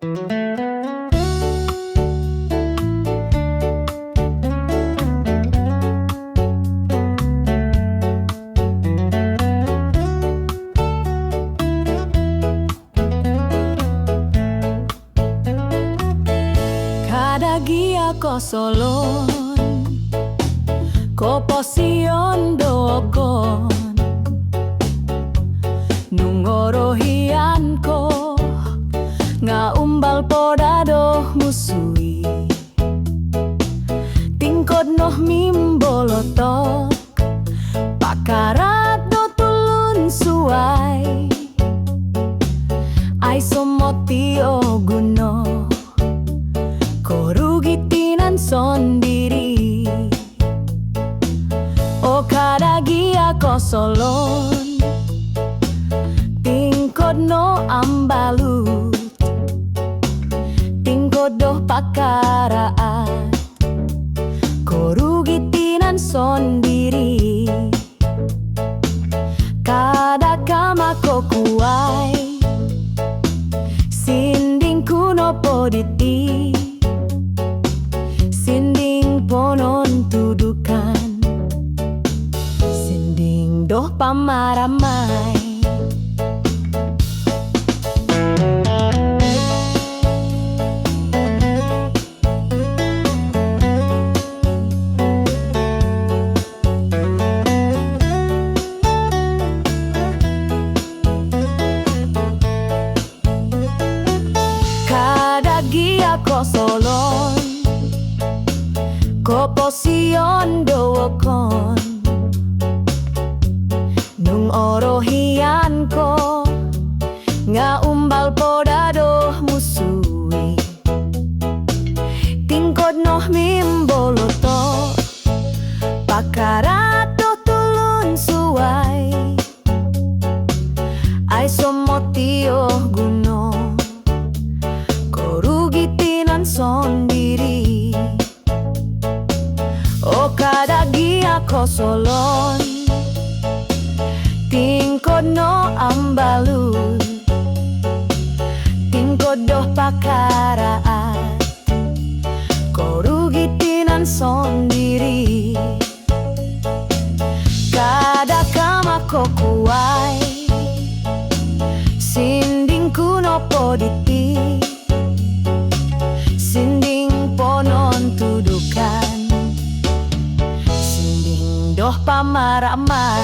Kadagia ko solon, ko posion dogon, nungorohian ko nga umbal podado musui, tingkod noh mimbolotok, pakarat do tulun suai, ay somotio guno, korugitinan sondiri. O kadagia ko solon, tingkod no ambalut, tingkod doh pakaraat, korugitinan sondiri. Kada kama ko kuai, sinding kuno poditi, sinding ponon tudukan, sinding doh pamaramay. Kadagia ko solon, ko posion dookon, nung orohian ko nga umbal podado musui, tingkod noh mimboloto, pakarat do tulun suai, ay somotio guno, korugitinan sondiri. O kadagia ko solon, tingkod no ambalut, tingkod doh pakaraat, korugitinan sondiri. Kada kama ko kuai, sinding kuno poditi, sinding ponon tudukan, sinding doh pamaramay.